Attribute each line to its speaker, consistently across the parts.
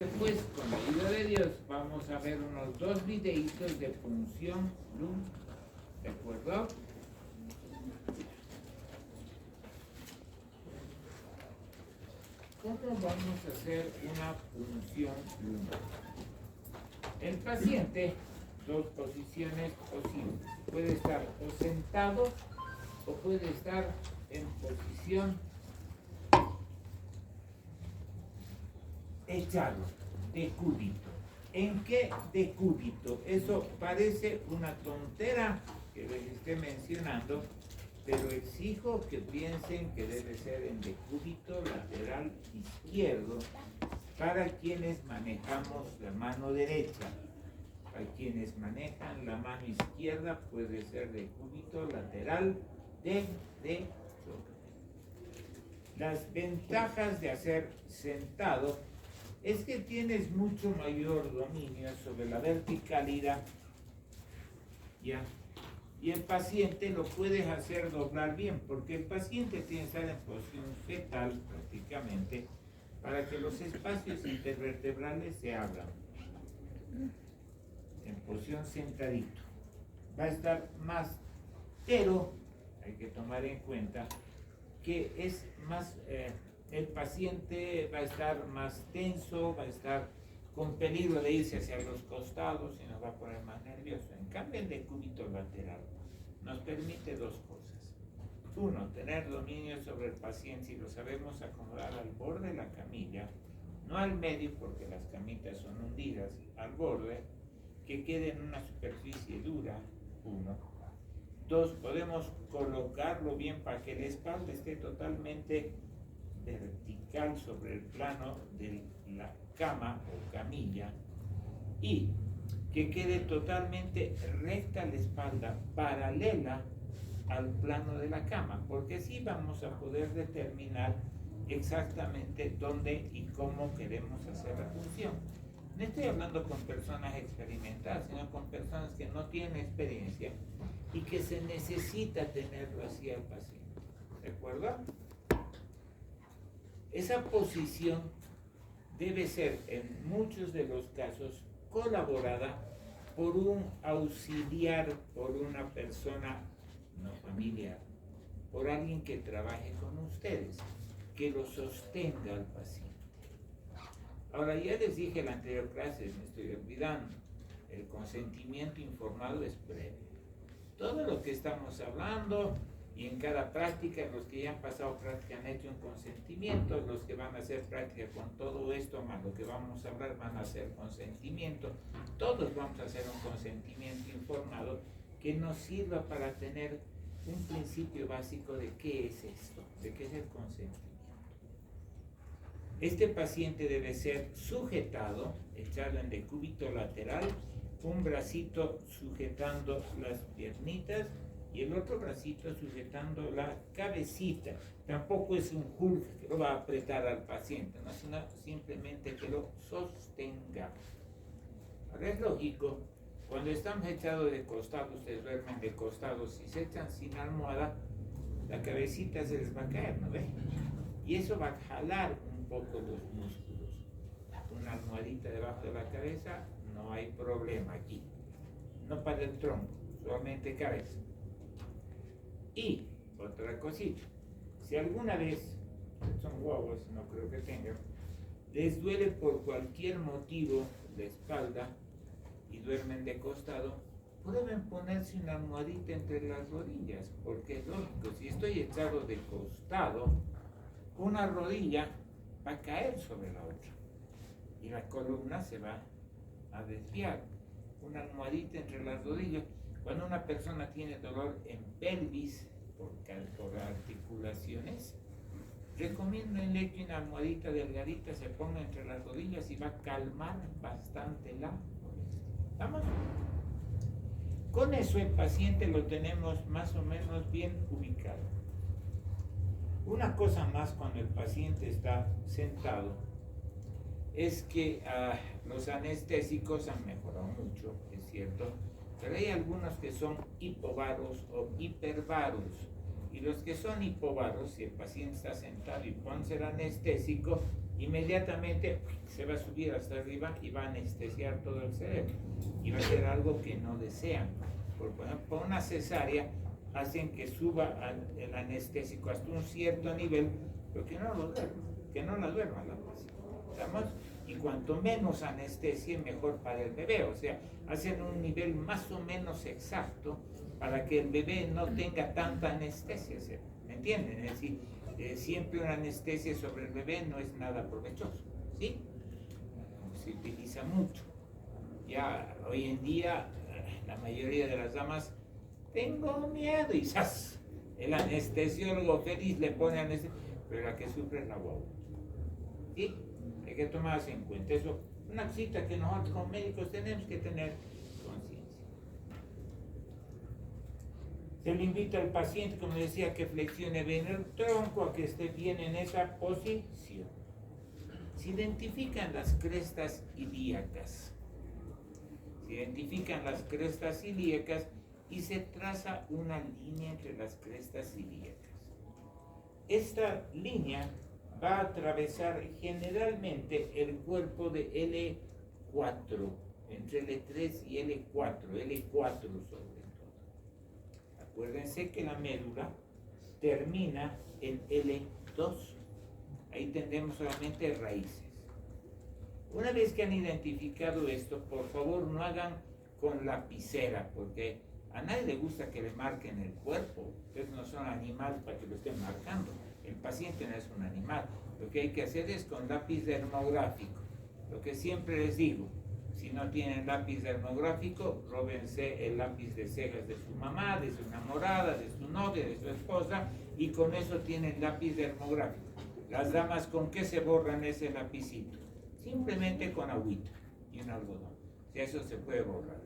Speaker 1: Después, con la ayuda de Dios, vamos a ver unos 2 videitos de punción luz, ¿de acuerdo? ¿Cómo vamos a hacer una punción lunar? El paciente, 2 posiciones posibles. Puede estar o sentado o puede estar en posición echado, de cúbito. ¿En qué de cúbito? Eso parece una tontera que les esté mencionando, pero exijo que piensen que debe ser en decúbito lateral izquierdo para quienes manejamos la mano derecha. Para quienes manejan la mano izquierda puede ser decúbito lateral derecho. Las ventajas de hacer sentado es que tienes mucho mayor dominio sobre la verticalidad, ¿ya? Y el paciente lo puedes hacer doblar bien, porque el paciente tiene que estar en posición fetal prácticamente para que los espacios intervertebrales se abran. En posición sentadito. Va a estar más, pero hay que tomar en cuenta que es más, el paciente va a estar más tenso, va a estar con peligro de irse hacia los costados y nos va a poner más nervioso. En cambio, el decúbito lateral nos permite 2 cosas. 1, tener dominio sobre el paciente si lo sabemos acomodar al borde de la camilla, no al medio porque las camitas son hundidas, al borde, que quede en una superficie dura. 1. 2, podemos colocarlo bien para que la espalda esté totalmente vertical sobre el plano de la cama o camilla y que quede totalmente recta la espalda, paralela al plano de la cama, porque así vamos a poder determinar exactamente dónde y cómo queremos hacer la función. No estoy hablando con personas experimentadas, sino con personas que no tienen experiencia y que se necesita tenerlo así al paciente. ¿De acuerdo? Esa posición debe ser en muchos de los casos colaborada por un auxiliar, por una persona no familiar, por alguien que trabaje con ustedes, que lo sostenga al paciente. Ahora, ya les dije en la anterior clase, me estoy olvidando, el consentimiento informado es previo. Todo lo que estamos hablando y en cada práctica, los que ya han pasado práctica han hecho un consentimiento, los que van a hacer práctica con todo esto, más lo que vamos a hablar, van a hacer consentimiento. Todos vamos a hacer un consentimiento informado que nos sirva para tener un principio básico de qué es esto, de qué es el consentimiento. Este paciente debe ser sujetado, echado en decúbito lateral, un bracito sujetando las piernitas y el otro bracito sujetando la cabecita. Tampoco es un Hulk que lo va a apretar al paciente, ¿no? Sino simplemente que lo sostenga. Ahora es lógico, cuando estamos echados de costado, ustedes duermen de costado, si se echan sin almohada, la cabecita se les va a caer, ¿no ve? Y eso va a jalar un poco los músculos. Una almohadita debajo de la cabeza, no hay problema aquí. No para el tronco, solamente cabeza. Y otra cosita, si alguna vez, son guaguas, no creo que tengan, les duele por cualquier motivo la espalda y duermen de costado, pueden ponerse una almohadita entre las rodillas, porque es lógico, si estoy echado de costado, una rodilla va a caer sobre la otra y la columna se va a desviar. Una almohadita entre las rodillas. Cuando una persona tiene dolor en pelvis por articulaciones, recomiéndenle que una almohadita delgadita se ponga entre las rodillas y va a calmar bastante la molestia. ¿Estamos? Con eso el paciente lo tenemos más o menos bien ubicado. Una cosa más cuando el paciente está sentado es que los anestésicos han mejorado mucho, es cierto, pero hay algunos que son hipobaros o hiperbaros. Y los que son hipobaros, si el paciente está sentado y pone el anestésico, inmediatamente se va a subir hasta arriba y va a anestesiar todo el cerebro. Y va a ser algo que no desean. Por una cesárea hacen que suba el anestésico hasta un cierto nivel, pero que no lo duerma, que no la duerma la paciente. ¿Estamos? Y cuanto menos anestesia, mejor para el bebé. O sea, hacen un nivel más o menos exacto para que el bebé no tenga tanta anestesia. ¿Me entienden? Es decir, siempre una anestesia sobre el bebé no es nada provechoso. ¿Sí? Se utiliza mucho. Ya hoy en día, la mayoría de las damas, tengo miedo y ¡zas! El anestesiólogo feliz le pone anestesia, pero la que sufre es la guagua. ¿Sí? Hay que tomarse en cuenta eso. Una cosita que nosotros como médicos tenemos que tener conciencia. Se le invita al paciente, como decía, que flexione bien el tronco, a que esté bien en esa posición. Se identifican las crestas ilíacas. Se identifican las crestas ilíacas y se traza una línea entre las crestas ilíacas. Esta línea va a atravesar generalmente el cuerpo de L4, entre L3 y L4, L4 sobre todo. Acuérdense que la médula termina en L2. Ahí tendremos solamente raíces. Una vez que han identificado esto, por favor no hagan con lapicera, porque a nadie le gusta que le marquen el cuerpo. Ustedes no son animales para que lo estén marcando. El paciente no es un animal. Lo que hay que hacer es con lápiz dermográfico. Lo que siempre les digo, si no tienen lápiz dermográfico, róbense el lápiz de cejas de su mamá, de su enamorada, de su novia, de su esposa, y con eso tienen lápiz dermográfico. Las damas, ¿con qué se borran ese lapicito? Simplemente con agüita y un algodón. Si eso se puede borrar.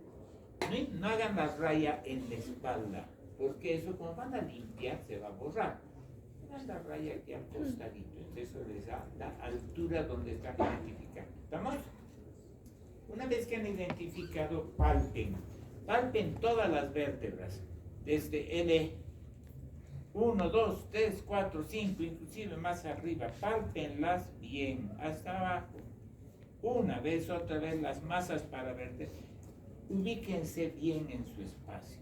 Speaker 1: No hagan la raya en la espalda, porque eso como van a limpiar se va a borrar. Hagan la raya aquí al costadito, entonces eso les da la altura donde están identificando. ¿Estamos? Una vez que han identificado, palpen todas las vértebras, desde L1, 2, 3, 4, 5, inclusive más arriba, pálpenlas bien, hasta abajo. Una vez, otra vez, las masas para vértebras. Ubíquense bien en su espacio.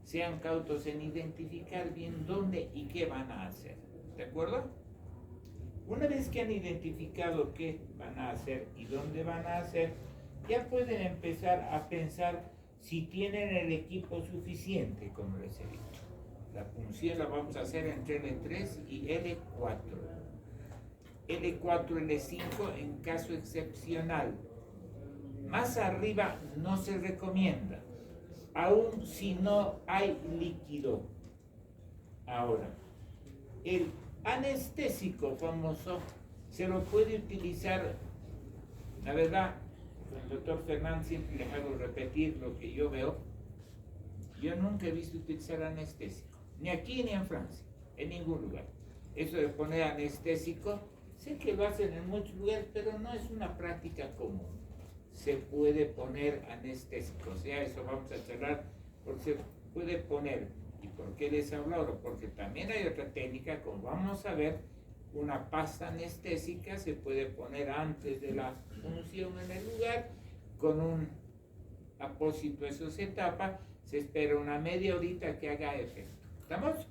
Speaker 1: Sean cautos en identificar bien dónde y qué van a hacer. ¿De acuerdo? Una vez que han identificado qué van a hacer y dónde van a hacer, ya pueden empezar a pensar si tienen el equipo suficiente, como les he dicho. La punción la vamos a hacer entre L3 y L4. L4, L5 en caso excepcional. Más arriba no se recomienda, aun si no hay líquido. Ahora, el anestésico famoso se lo puede utilizar, la verdad, el doctor Fernández siempre les hago repetir lo que yo veo. Yo nunca he visto utilizar anestésico, ni aquí ni en Francia, en ningún lugar. Eso de poner anestésico, sé que lo hacen en muchos lugares, pero no es una práctica común. Se puede poner anestésico, o sea, eso vamos a charlar, porque se puede poner. ¿Y por qué les hablo ahora? Porque también hay otra técnica, como vamos a ver, una pasta anestésica se puede poner antes de la punción en el lugar, con un apósito, eso se tapa, se espera una media horita que haga efecto. ¿Estamos?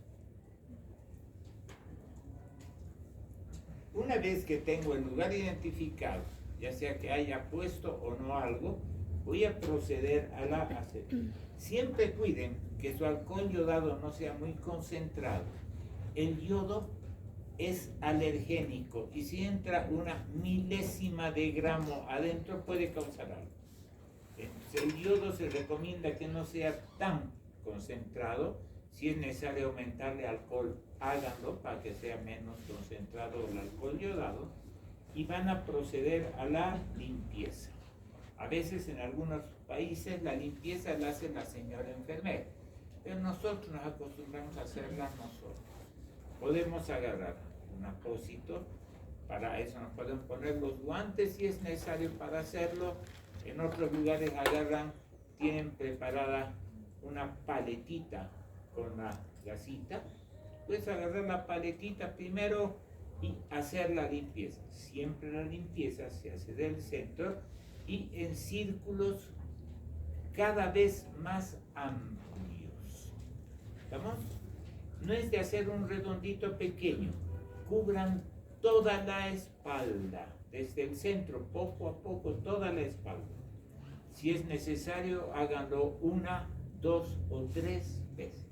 Speaker 1: Una vez que tengo el lugar identificado, ya sea que haya puesto o no algo, voy a proceder a la asepsia. Siempre cuiden que su alcohol yodado no sea muy concentrado. El yodo es alergénico y si entra una milésima de gramo adentro puede causar algo. Entonces, el yodo se recomienda que no sea tan concentrado. Si es necesario aumentarle alcohol, háganlo para que sea menos concentrado el alcohol yodado. Y van a proceder a la limpieza. A veces en algunos países la limpieza la hace la señora enfermera, pero nosotros nos acostumbramos a hacerla nosotros. Podemos agarrar un apósito, para eso nos podemos poner los guantes si es necesario para hacerlo. En otros lugares tienen preparada una paletita con la gasita. Puedes agarrar la paletita primero, y hacer la limpieza. Siempre la limpieza se hace del centro y en círculos cada vez más amplios. ¿Estamos? No es de hacer un redondito pequeño. Cubran toda la espalda, desde el centro, poco a poco, toda la espalda. Si es necesario, háganlo 1, 2 o 3 veces.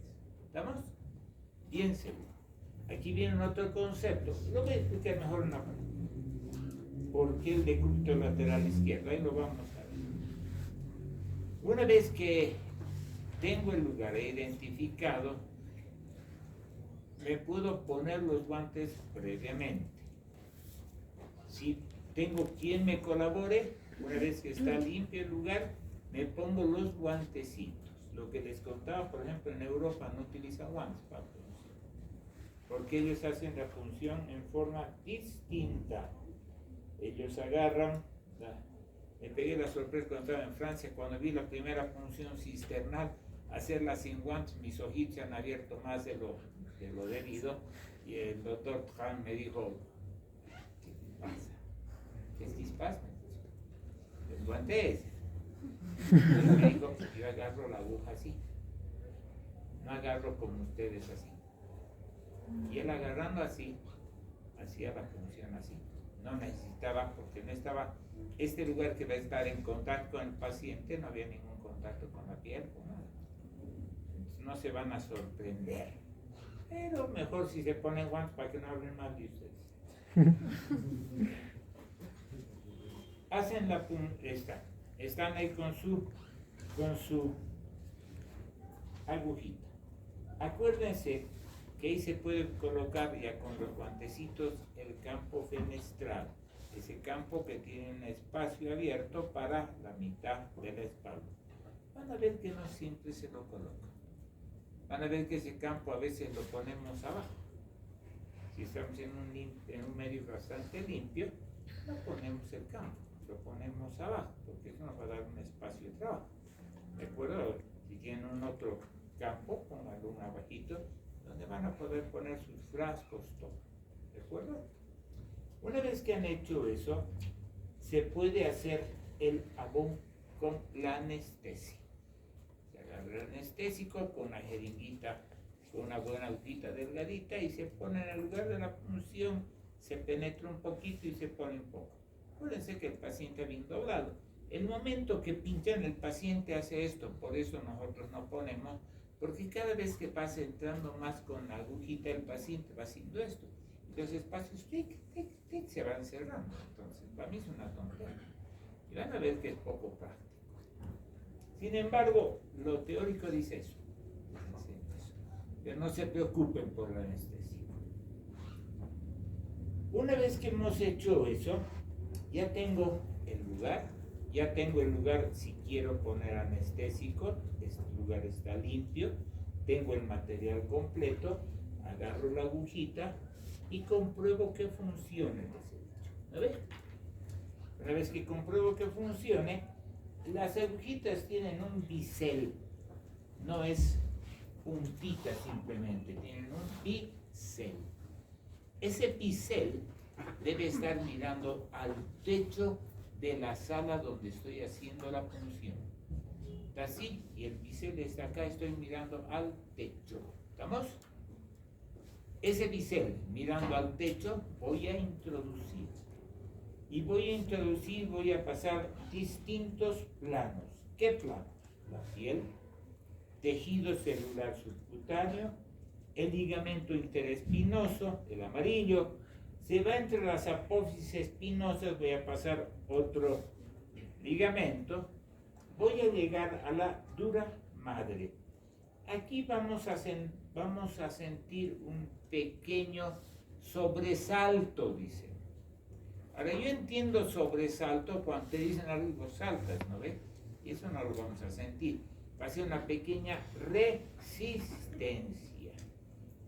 Speaker 1: ¿Estamos? Bien seguro. Aquí viene otro concepto. Lo voy a explicar mejor en la parte. ¿Por qué el decúbito lateral izquierdo? Ahí lo vamos a ver. Una vez que tengo el lugar identificado, me puedo poner los guantes previamente. Si tengo quien me colabore, una vez que está limpio el lugar, me pongo los guantecitos. Lo que les contaba, por ejemplo, en Europa no utilizan guantes para función, porque ellos hacen la función en forma distinta. Ellos agarran, me pegué la sorpresa cuando estaba en Francia, cuando vi la primera función cisternal, hacerla sin guantes, mis ojitos se han abierto más de lo debido, y el doctor Tran me dijo, ¿qué te pasa? ¿Qué te pasa? El guante es. Entonces me dijo, yo agarro la aguja así, no agarro como ustedes así. Y él agarrando así, hacía la función así. No necesitaba, porque no estaba, este lugar que va a estar en contacto con el paciente, no había ningún contacto con la piel, con nada. Entonces no se van a sorprender. Pero mejor si se ponen guantes para que no hablen mal de ustedes. Hacen la esta. Están ahí con su agujita. Acuérdense que ahí se puede colocar ya con los guantecitos el campo fenestral, ese campo que tiene un espacio abierto para la mitad de la espalda. Van a ver que no siempre se lo colocan. Van a ver que ese campo a veces lo ponemos abajo. Si estamos en un medio bastante limpio, no ponemos el campo, lo ponemos abajo, porque eso nos va a dar un espacio de trabajo. ¿De acuerdo? Si tienen un otro campo, pónganlo un abajito, donde van a poder poner sus frascos, todo. ¿De acuerdo? Una vez que han hecho eso, se puede hacer el abón con la anestesia. Se agarra el anestésico con una jeringuita, con una buena agujita delgadita y se pone en el lugar de la punción, se penetra un poquito y se pone un poco. Acuérdense que el paciente ha bien doblado. El momento que pinchan, el paciente hace esto, por eso nosotros no ponemos, porque cada vez que pasa entrando más con la agujita, el paciente va haciendo esto. Entonces espacios tic, tic, tic, se van cerrando. Entonces, para mí es una tontería. Y van a ver que es poco práctico. Sin embargo, lo teórico dice eso. Pero no se preocupen por la anestesia. Una vez que hemos hecho eso, ya tengo el lugar. Ya tengo el lugar si quiero poner anestésico, este lugar está limpio, tengo el material completo, agarro la agujita y compruebo que funcione. ¿No ves? Una vez que compruebo que funcione, las agujitas tienen un bisel, no es puntita simplemente, tienen un bisel. Ese bisel debe estar mirando al techo de la sala donde estoy haciendo la punción. Está así, y el bisel está acá, estoy mirando al techo. ¿Estamos? Ese bisel, mirando al techo, voy a introducir. Y voy a pasar distintos planos. ¿Qué planos? La piel, tejido celular subcutáneo, el ligamento interespinoso, el amarillo. Se va entre las apófisis espinosas, voy a pasar otro ligamento, voy a llegar a la dura madre. Aquí vamos a sentir un pequeño sobresalto, dice. Ahora yo entiendo sobresalto cuando te dicen algo saltas, ¿no ves? Y eso no lo vamos a sentir. Va a ser una pequeña resistencia.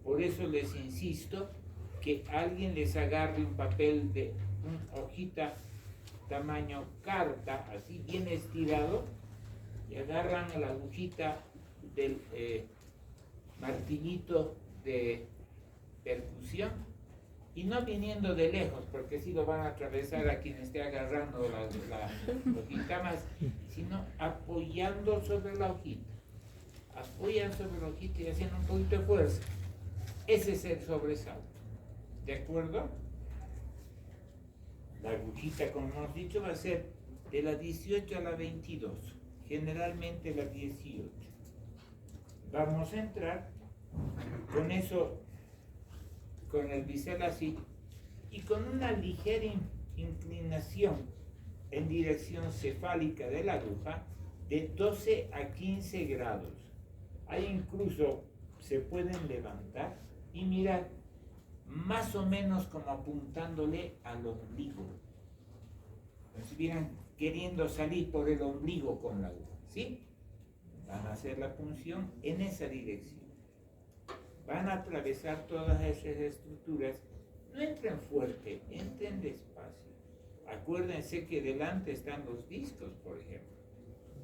Speaker 1: Por eso les insisto que alguien les agarre un papel de una hojita tamaño carta, así bien estirado, y agarran la agujita del martillito de percusión Y no viniendo de lejos, porque si lo van a atravesar a quien esté agarrando la hojita más, sino apoyando sobre la hojita. Apoyan sobre la hojita y haciendo un poquito de fuerza. Ese es el sobresalto. ¿De acuerdo? La agujita, como hemos dicho, va a ser de la 18 a la 22. Generalmente la 18. Vamos a entrar con eso, con el bisel así, y con una ligera inclinación en dirección cefálica de la aguja de 12 a 15 grados. Ahí incluso se pueden levantar y mirar más o menos como apuntándole al ombligo. Como si estuvieran queriendo salir por el ombligo con la aguja, ¿sí? Van a hacer la punción en esa dirección. Van a atravesar todas esas estructuras. No entren fuerte, entren despacio. Acuérdense que delante están los discos, por ejemplo.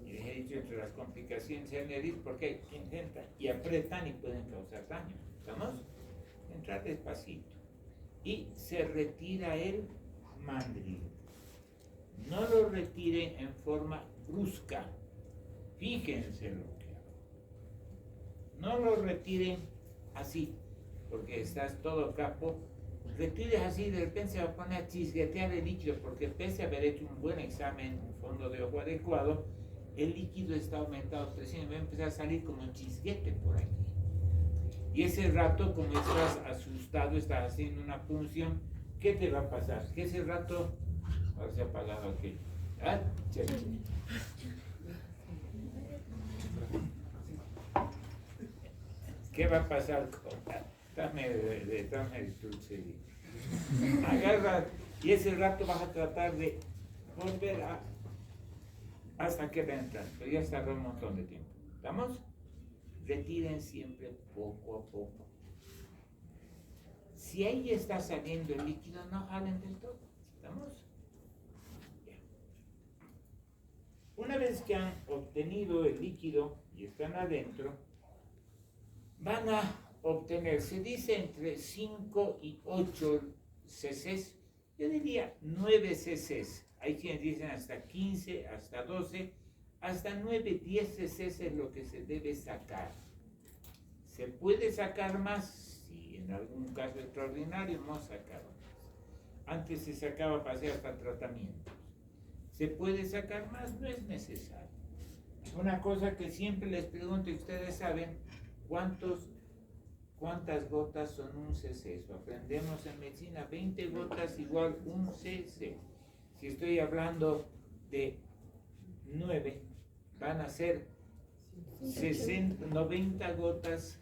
Speaker 1: Y les he dicho entre las complicaciones del nariz porque intentan y apretan y pueden causar daño. ¿Estamos? Entrar despacito. Y se retira el mandril. No lo retiren en forma brusca. Fíjense lo que hago. No lo retiren así, porque estás todo capo. Retires así, de repente se va a poner a chisguetear el líquido, porque pese a haber hecho un buen examen, un fondo de ojo adecuado, el líquido está aumentado, creciendo, va a empezar a salir como un chisguete por aquí. Y ese rato, como estás asustado, estás haciendo una punción, ¿qué te va a pasar? Que ese rato, ahora se ha apagado aquello. ¿Ah? ¿Qué va a pasar con dame dulce? Agarra y ese rato vas a tratar de volver hasta que entran, pero ya estará un montón de tiempo. ¿Estamos? Retiren siempre poco a poco. Si ahí está saliendo el líquido, no jalen del todo. ¿Estamos? Ya. Una vez que han obtenido el líquido y están adentro, van a obtener, se dice entre 5 y 8 cc's, yo diría 9 cc's. Hay quienes dicen hasta 15, hasta 12, hasta 9, 10 cc's es lo que se debe sacar. ¿Se puede sacar más? Sí, en algún caso extraordinario hemos sacado más. Antes se sacaba para hacer hasta tratamientos. ¿Se puede sacar más? No es necesario. Una cosa que siempre les pregunto, y ustedes saben, ¿cuántas gotas son un cc? Eso aprendemos en medicina, 20 gotas igual un cc. Si estoy hablando de 9, van a ser 90 gotas,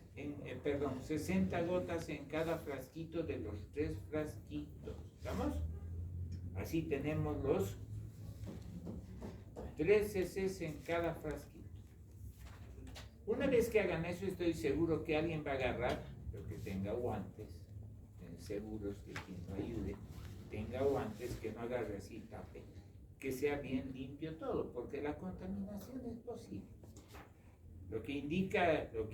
Speaker 1: 60 gotas en cada frasquito de los 3 frasquitos. ¿Estamos? Así tenemos los 3 cc's en cada frasquito. Una vez que hagan eso, estoy seguro que alguien va a agarrar, pero que tenga guantes, seguros que quien lo ayude, tenga guantes, que no agarre así, tape, que sea bien limpio todo, porque la contaminación es posible. Lo que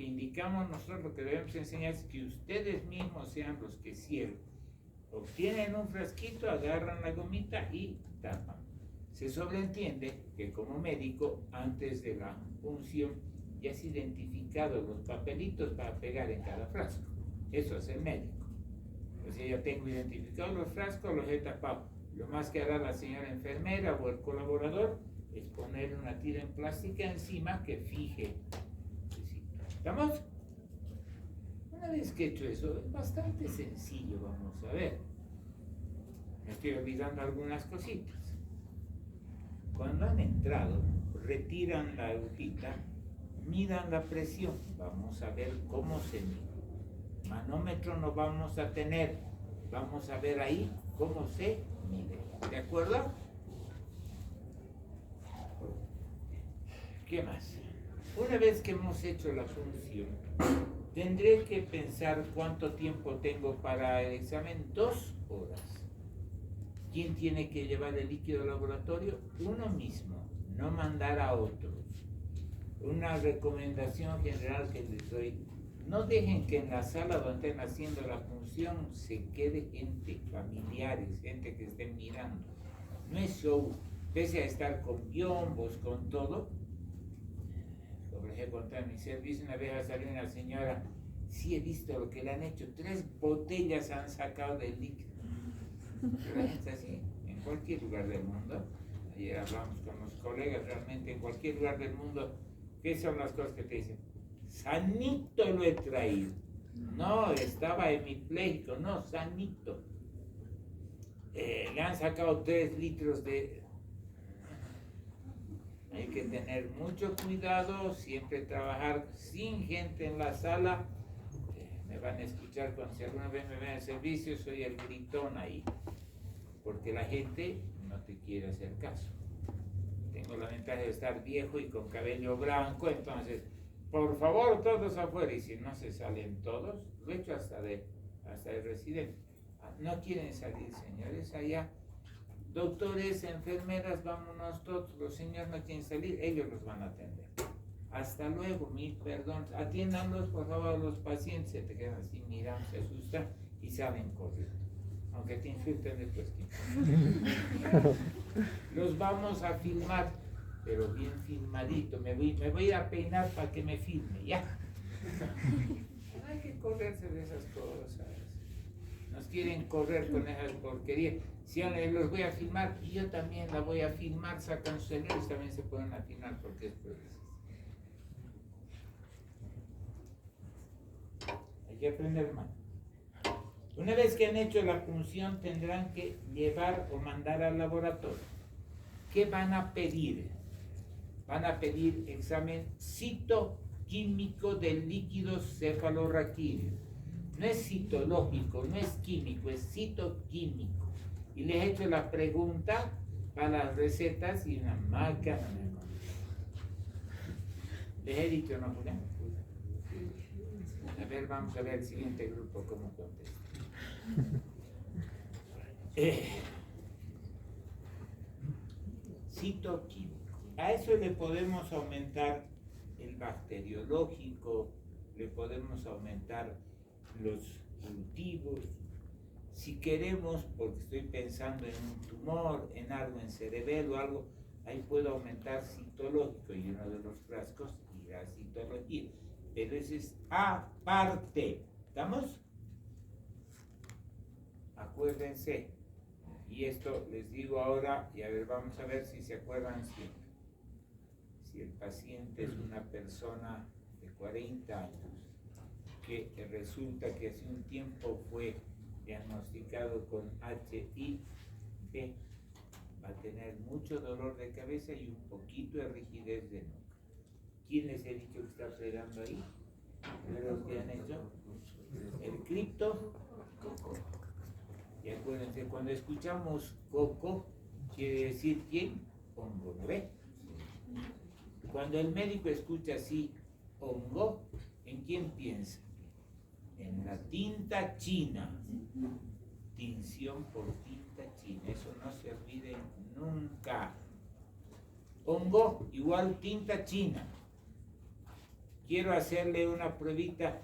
Speaker 1: indicamos nosotros, lo que debemos enseñar es que ustedes mismos sean los que cierren. Obtienen un frasquito, agarran la gomita y tapan. Se sobreentiende que como médico, antes de la punción, ya has identificado los papelitos para pegar en cada frasco. Eso es el médico. O sea, ya tengo identificados los frascos, los he tapado. Lo más que hará la señora enfermera o el colaborador es poner una tira en plástica encima que fije. ¿Estamos? Una vez que he hecho eso, es bastante sencillo, vamos a ver. Me estoy olvidando algunas cositas. Cuando han entrado, retiran la agujita, midan la presión. Vamos a ver cómo se mide. Manómetro no vamos a tener. Vamos a ver ahí cómo se mide. ¿De acuerdo? ¿Qué más? Una vez que hemos hecho la función, tendré que pensar cuánto tiempo tengo para el examen. 2 horas. ¿Quién tiene que llevar el líquido al laboratorio? Uno mismo, no mandar a otros. Una recomendación general que les doy: No dejen que en la sala donde estén haciendo la función se quede gente, familiares, gente que estén mirando. No es show, pese a estar con biombos, con todo. Como les he contado en mi servicio, una vez salió una señora, sí he visto lo que le han hecho, 3 botellas han sacado del líquido. Pero la gente así, en cualquier lugar del mundo. Ayer hablamos con los colegas, realmente en cualquier lugar del mundo, ¿qué son las cosas que te dicen? Sanito lo he traído. No, estaba hemipléjico, no, sanito. Le han sacado 3 litros de... Hay que tener mucho cuidado, siempre trabajar sin gente en la sala. Me van a escuchar cuando si alguna vez me ven en servicio, soy el gritón ahí. Porque la gente no te quiere hacer caso. Tengo la ventaja de estar viejo y con cabello blanco, entonces, por favor, todos afuera. Y si no se salen todos, lo he hecho hasta el residente. No quieren salir, señores, allá. Doctores, enfermeras, vámonos todos. Los señores no quieren salir, ellos los van a atender. Hasta luego, mil perdón. Atiéndanlos, por favor, los pacientes. Se te quedan así, miran, se asustan y salen corriendo. Aunque te insulten después. Los vamos a filmar, pero bien filmadito. Me voy a ir a peinar para que me filme, ya. No hay que correrse de esas cosas. Nos quieren correr con esas porquerías. Si yo los voy a filmar, y yo también la voy a filmar, sacan sus celulares, también se pueden filmar porque es progreso. Hay que aprender más. Una vez que han hecho la función, tendrán que llevar o mandar al laboratorio. ¿Qué van a pedir? Van a pedir examen citoquímico del líquido cefalorraquídeo. No es citológico, no es químico, es citoquímico. Y les he hecho la pregunta para las recetas y una marca. Les he dicho, ¿no, Julián? A ver, vamos a ver el siguiente grupo cómo contesta. Citoquímico. A eso le podemos aumentar el bacteriológico, le podemos aumentar los cultivos. Si queremos, porque estoy pensando en un tumor, en algo en cerebelo o algo, ahí puedo aumentar citológico y uno de los frascos irá a citología. Pero ese es aparte. ¿Estamos? Acuérdense. Y esto les digo ahora, y a ver, vamos a ver si se acuerdan si el paciente es una persona de 40 años, que resulta que hace un tiempo fue diagnosticado con HIV, va a tener mucho dolor de cabeza y un poquito de rigidez de nuca. ¿Quién les he dicho que está operando ahí? ¿Los que han hecho? El cripto. Y acuérdense, cuando escuchamos coco, quiere decir quién, hongo, ¿no ve? Cuando el médico escucha así, hongo, ¿en quién piensa? En la tinta china. Tinción por tinta china, eso no se olvide nunca. Hongo igual tinta china. Quiero hacerle una pruebita.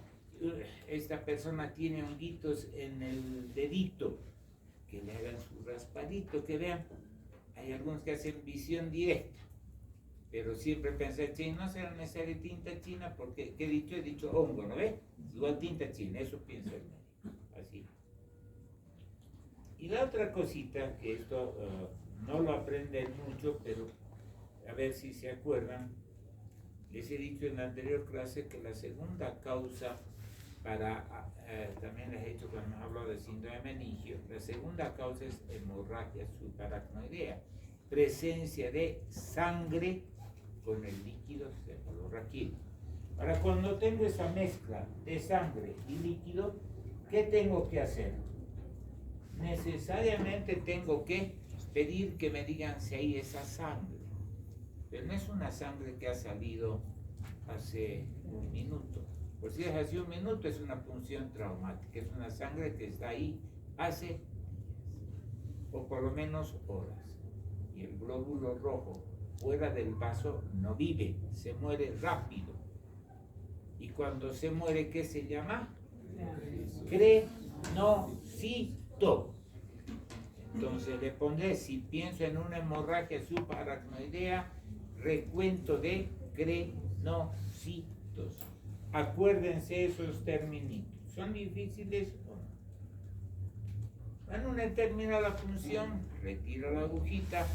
Speaker 1: Esta persona tiene honguitos en el dedito, que le hagan su raspadito, que vean. Hay algunos que hacen visión directa, pero siempre pensé, che, no será necesaria tinta china, porque, ¿qué he dicho? He dicho hongo, ¿no ve? Igual tinta china, eso piensa el médico, así. Y la otra cosita, que esto no lo aprenden mucho, pero a ver si se acuerdan, les he dicho en la anterior clase que la segunda causa también les he dicho cuando hemos hablado de síndrome de meningio, la segunda causa es hemorragia subaracnoidea, presencia de sangre con el líquido cefalorraquídeo. Ahora, cuando tengo esa mezcla de sangre y líquido, ¿qué tengo que hacer? Necesariamente tengo que pedir que me digan si hay esa sangre, pero no es una sangre que ha salido hace un minuto. Por si es hace un minuto, es una punción traumática, es una sangre que está ahí hace o por lo menos horas. Y el glóbulo rojo fuera del vaso no vive, se muere rápido. Y cuando se muere, ¿qué se llama? Crenocito. Entonces le pondré, si pienso en una hemorragia subaracnoidea, recuento de crenocitos. Acuérdense esos términos. ¿Son difíciles o no? Cuando uno termina la función, retiro la agujita,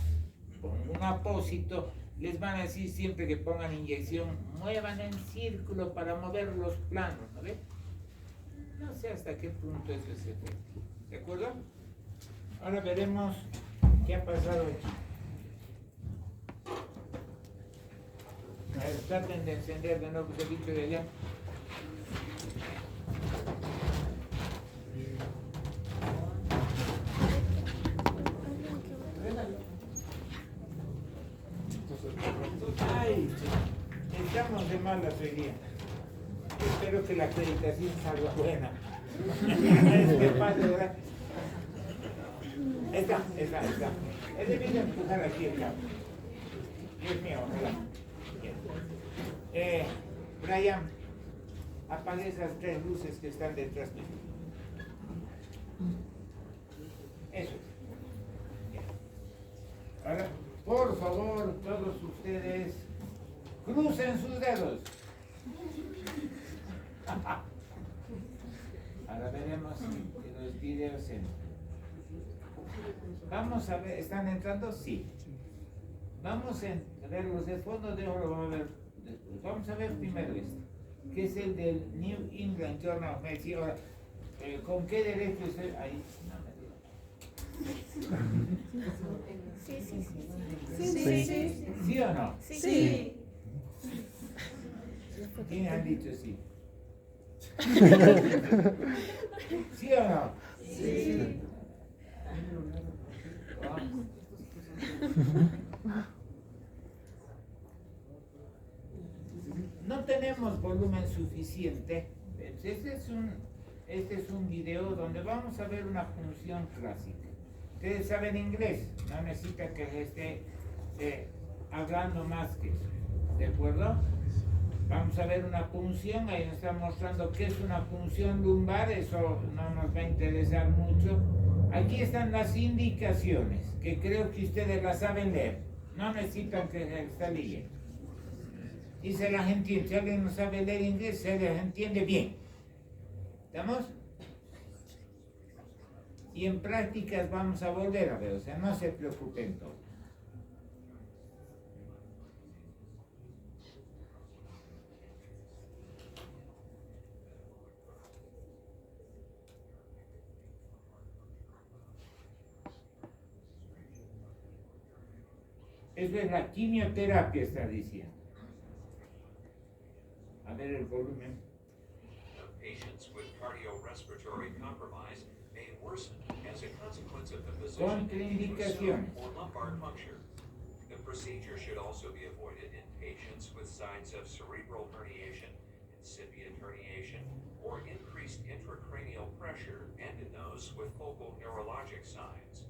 Speaker 1: pongo un apósito. Les van a decir siempre que pongan inyección, muevan en círculo para mover los planos, ¿no ves? No sé hasta qué punto eso es efectivo. ¿De acuerdo? Ahora veremos qué ha pasado aquí. A ver, traten de encender de nuevo ese bicho de allá. Ay, estamos de malas hoy día. Espero que la acreditación salga buena. Es que pasa, ¿verdad? Está. He debido empujar aquí el cable. Dios mío, ojalá. Brian, apague esas 3 luces que están detrás de mí. Eso es. Ahora, por favor, todos ustedes, crucen sus dedos. Ahora veremos los videos en... Vamos a ver, ¿están entrando? Sí. Vamos a ver los de fondo, de oro, vamos a ver después. Vamos a ver primero este, que es el del New England Journal of Medicine. Ahora, ¿con qué derecho estoy ahí? No me digo. Sí. ¿Sí o no?
Speaker 2: Sí.
Speaker 1: ¿Quiénes han dicho sí? ¿Sí o no?
Speaker 2: Sí.
Speaker 1: No tenemos volumen suficiente. Este es un video donde vamos a ver una función clásica. Ustedes saben inglés, no necesita que esté hablando más que eso. ¿De acuerdo? Vamos a ver una punción, ahí nos está mostrando qué es una punción lumbar, eso no nos va a interesar mucho. Aquí están las indicaciones, que creo que ustedes las saben leer, no necesitan que se está leyendo. Y se las entiende, si alguien no sabe leer inglés, se las entiende bien. ¿Estamos? Y en prácticas vamos a volver a ver, o sea, no se preocupen todos. Eso es la quimioterapia, está diciendo. A ver el volumen.
Speaker 3: Patients with cardiorespiratory compromise may worsen as a consequence of the physician
Speaker 1: Contraindicaciones.
Speaker 3: or lumbar puncture. The procedure should also be avoided in patients with signs of cerebral herniation, incipient herniation, or increased intracranial pressure, and in those with focal neurologic signs.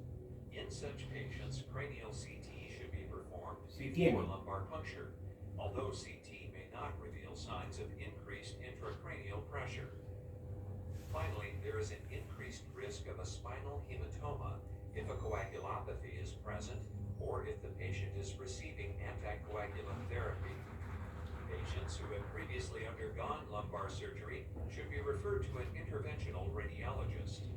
Speaker 3: In such patients, cranial CT should be performed before lumbar puncture, although CT may not reveal signs of increased intracranial pressure. Finally, there is an increased risk of a spinal hematoma if a coagulopathy is present or if the patient is receiving anticoagulant therapy. Patients who have previously undergone lumbar surgery should be referred to an interventional radiologist.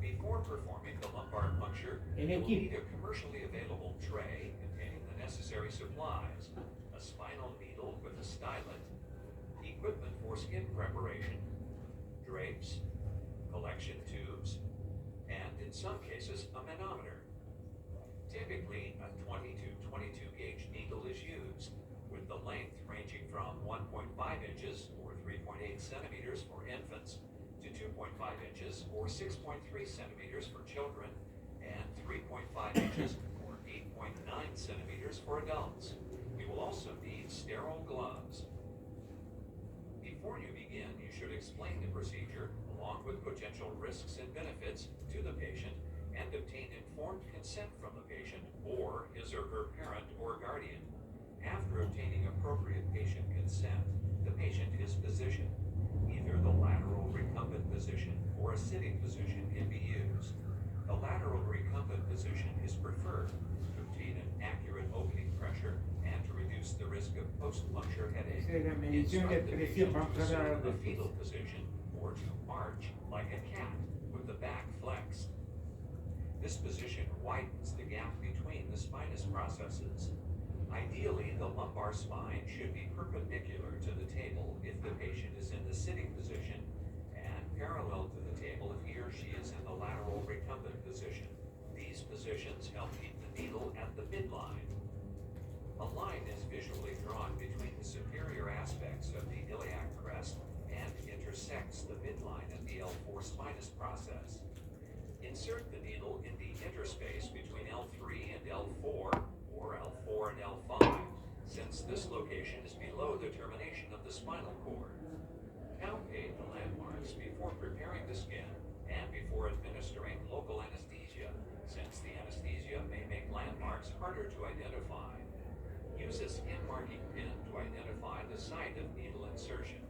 Speaker 3: Before performing the lumbar puncture, you will need a commercially available tray containing the necessary supplies, a spinal needle with a stylet, equipment for skin preparation, drapes, collection tubes, and in some cases, a manometer. Typically, a 20 to 22 gauge needle is used, with the length ranging from 1.5 inches or 3.8 centimeters for infants to 2.5 inches or 6.3 centimeters for children and 3.5 inches or 8.9 centimeters for adults. You will also need sterile gloves. Before you begin, you should explain the procedure along with potential risks and benefits to the patient and obtain informed consent from the patient or his or her parent or guardian. After obtaining appropriate patient consent, the patient is positioned. Either the lateral recumbent position or a sitting position can be used. The lateral recumbent position is preferred to obtain an accurate opening pressure and to reduce the risk of post-puncture headache. Instruct the patient to assume the fetal position or to arch like a cat with the back flexed. This position widens the gap between the spinous processes. Ideally, the lumbar spine should be perpendicular to the table if the patient is in the sitting position and parallel to the table if he or she is in the lateral recumbent position. These positions help keep the needle at the midline. A line is visually drawn between the superior aspects of the iliac crest and intersects the midline of the L4 spinous process. Insert the needle in the interspace between L3 and L4 or L4 and L5, since this location is below the termination of the spinal cord. Palpate the landmarks before preparing the skin and before administering local anesthesia, since the anesthesia may make landmarks harder to identify. Use a skin marking pin to identify the site of needle insertion.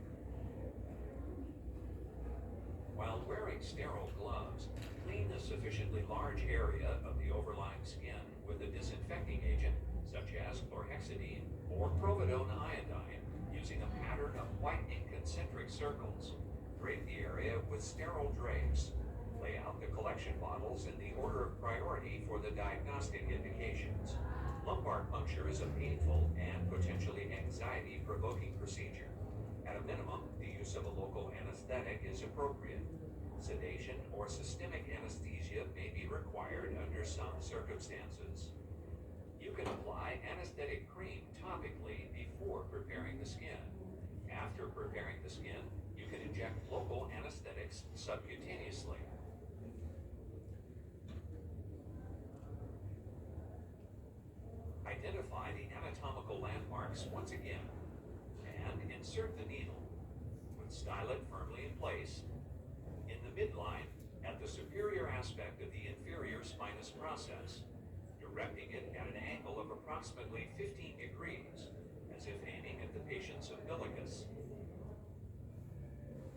Speaker 3: While wearing sterile gloves, clean a sufficiently large area of the overlying skin with a disinfecting agent such as chlorhexidine or providone iodine using a pattern of whitening concentric circles. Drape the area with sterile drapes. Lay out the collection bottles in the order of priority for the diagnostic indications. Lumbar puncture is a painful and potentially anxiety-provoking procedure. At a minimum, the use of a local anesthetic is appropriate. Sedation or systemic anesthesia may be required under some circumstances. You can apply anesthetic cream topically before preparing the skin. After preparing the skin, you can inject local anesthetics subcutaneously. Identify the anatomical landmarks once again and insert the needle with stylet firmly in place in the midline at the superior aspect of the inferior spinous process, directing it at an angle of approximately 15 degrees, as if aiming at the patient's umbilicus.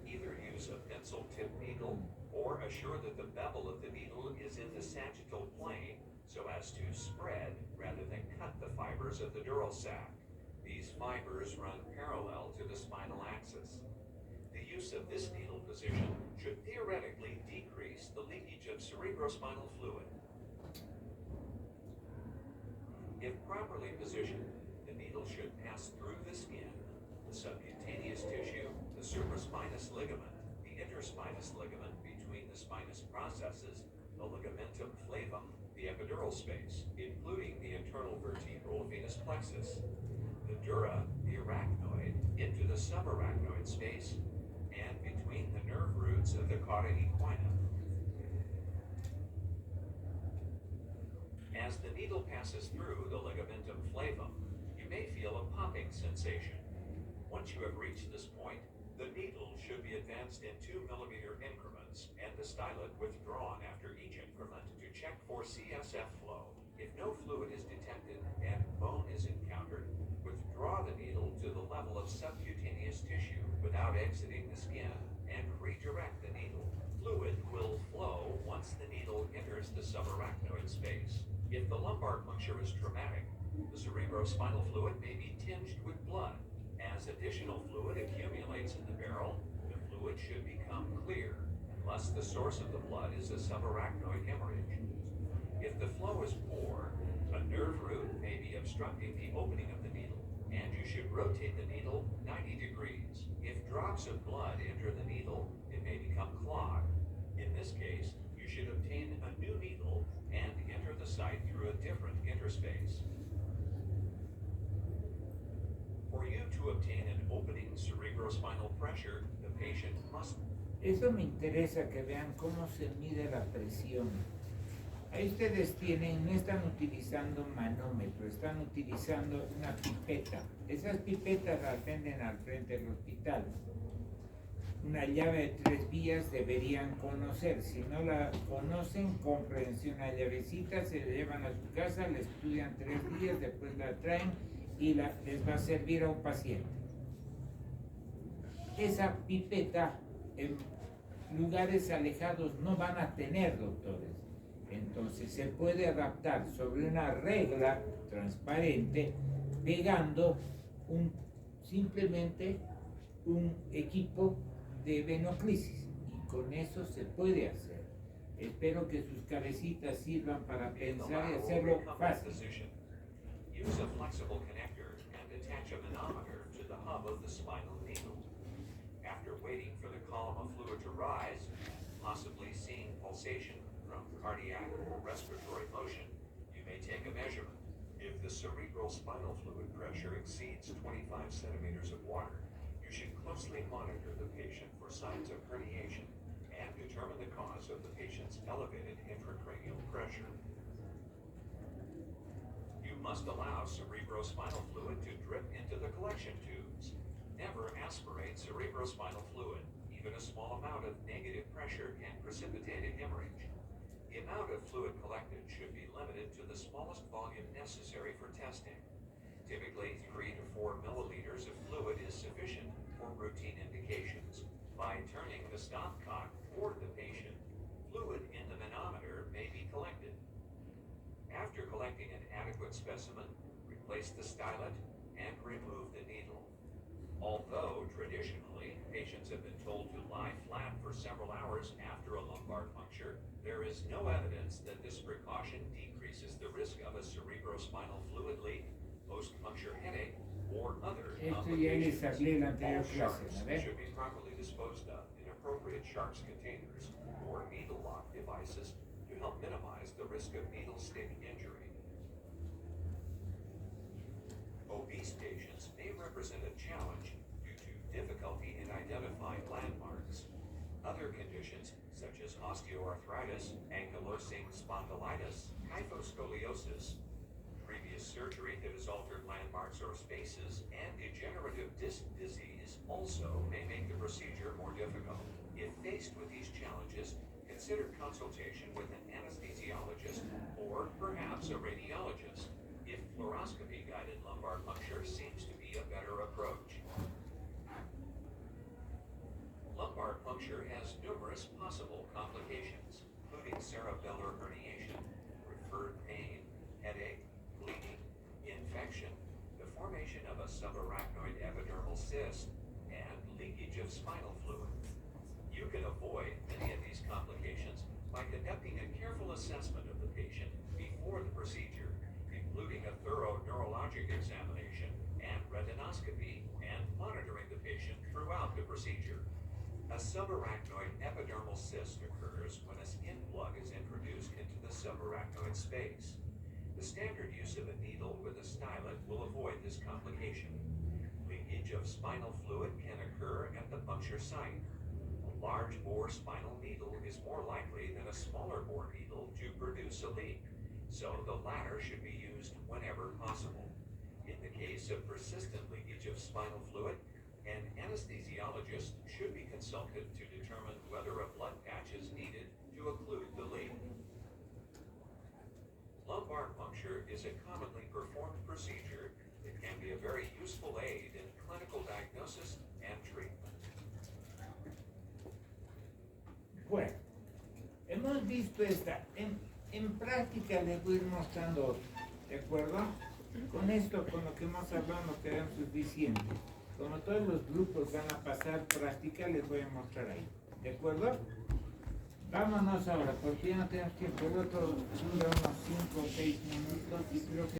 Speaker 3: Either use a pencil-tip needle or assure that the bevel of the needle is in the sagittal plane so as to spread rather than cut the fibers of the dural sac. These fibers run parallel to the spinal axis. The use of this needle position should theoretically decrease the leakage of cerebrospinal fluid. If properly positioned, the needle should pass through the skin, the subcutaneous tissue, the supraspinous ligament, the interspinous ligament between the spinous processes, the ligamentum flavum, the epidural space, including the internal vertebral venous plexus, the dura, the arachnoid, into the subarachnoid space, and between the nerve roots of the cauda equina. As the needle passes through the ligamentum flavum, you may feel a popping sensation. Once you have reached this point, the needle should be advanced in 2 millimeter increments and the stylet withdrawn after each increment to check for CSF flow. If no fluid is detected and bone is encountered, withdraw the needle to the level of subcutaneous tissue without exiting the skin and redirect the needle. Fluid will flow once the needle enters the subarachnoid space. If the lumbar puncture is traumatic, the cerebrospinal fluid may be tinged with blood. As additional fluid accumulates in the barrel, the fluid should become clear, unless the source of the blood is a subarachnoid hemorrhage. If the flow is poor, a nerve root may be obstructing the opening of the needle, and you should rotate the needle 90 degrees. If drops of blood enter the needle, it may become clogged. In this case, you should obtain a new needle and enter the site through a different interspace. For you to obtain an opening cerebrospinal pressure, the patient must...
Speaker 1: Eso me interesa que vean cómo se mide la presión. Ahí ustedes tienen, no están utilizando manómetro, están utilizando una pipeta. Esas pipetas las venden al frente del hospital. Una llave de 3 vías deberían conocer. Si no la conocen, cómprense una llavecita, se la llevan a su casa, la estudian 3 días, después la traen y les va a servir a un paciente. esa pipeta en lugares alejados no van a tener, doctores. Entonces se puede adaptar sobre una regla transparente pegando simplemente un equipo de venoclisis, y con eso se puede hacer. Espero que sus cabecitas sirvan para pensar y hacerlo fácil.
Speaker 3: Use a flexible connector and attach a manometer to the hub of the spinal needle. After waiting for the column of fluid to rise, possibly seeing pulsation from cardiac or respiratory motion, you may take a measurement. If the cerebral spinal fluid pressure exceeds 25 centimeters of water, you should closely monitor the patient for signs of herniation and determine the cause of the patient's elevated intracranial pressure. You must allow cerebrospinal fluid to drip into the collection tubes. Never aspirate cerebrospinal fluid. Even a small amount of negative pressure can precipitate a hemorrhage. The amount of fluid collected should be limited to the smallest volume necessary for testing. Typically, 3 to 4 milliliters of fluid is sufficient for routine indications. By turning the stopcock toward the patient, fluid in the manometer may be collected. After collecting an adequate specimen, replace the stylet and remove the needle. Although traditionally, patients have been told to lie flat for several hours after a lumbar puncture, there is no evidence that this precaution decreases the risk of a cerebrospinal fluid leak, post-puncture headache, or other complications. All sharks should be properly disposed of in appropriate sharks containers or needle lock devices to help minimize the risk of needle stick injury. Obese patients may represent a challenge due to difficulty in identifying landmarks. Other conditions, such as osteoarthritis, ankylosing spondylitis, kyphoscoliosis, previous surgery that has altered landmarks or spaces, and degenerative disc disease also may make the procedure more difficult. If faced with these challenges, consider consultation with an anesthesiologist or perhaps a radiologist if fluoroscopy-guided lumbar puncture seems to be a better approach. Lumbar puncture has numerous possible complications, including cerebellar herniation, referred pain, headache, bleeding, infection, the formation of a subarachnoid epidermal cyst, and leakage of spinal fluid. You can avoid many of these complications by conducting a careful assessment of the patient before the procedure, including a thorough neurologic examination and retinoscopy, and monitoring the patient throughout the procedure. A subarachnoid epidermal cyst occurs when a skin plug is introduced into the subarachnoid space. The standard use of a needle with a stylet will avoid this complication. Leakage of spinal fluid can occur at the puncture site. A large bore spinal needle is more likely than a smaller bore needle to produce a leak, so the latter should be used whenever possible. In the case of persistent leakage of spinal fluid, an anesthesiologist should be consulted to determine whether a blood patch is needed to occlude the leak. Lumbar puncture is a commonly performed procedure that can be a very useful aid in clinical diagnosis and treatment.
Speaker 1: Bueno, hemos visto esta. En práctica les voy a ir mostrando otra, ¿de acuerdo? Con esto, con lo que hemos hablado, nos quedan suficientes. Como todos los grupos van a pasar práctica, les voy a mostrar ahí, ¿de acuerdo? Vámonos ahora, porque ya no tenemos tiempo. El otro dura unos 5 o 6 minutos y creo que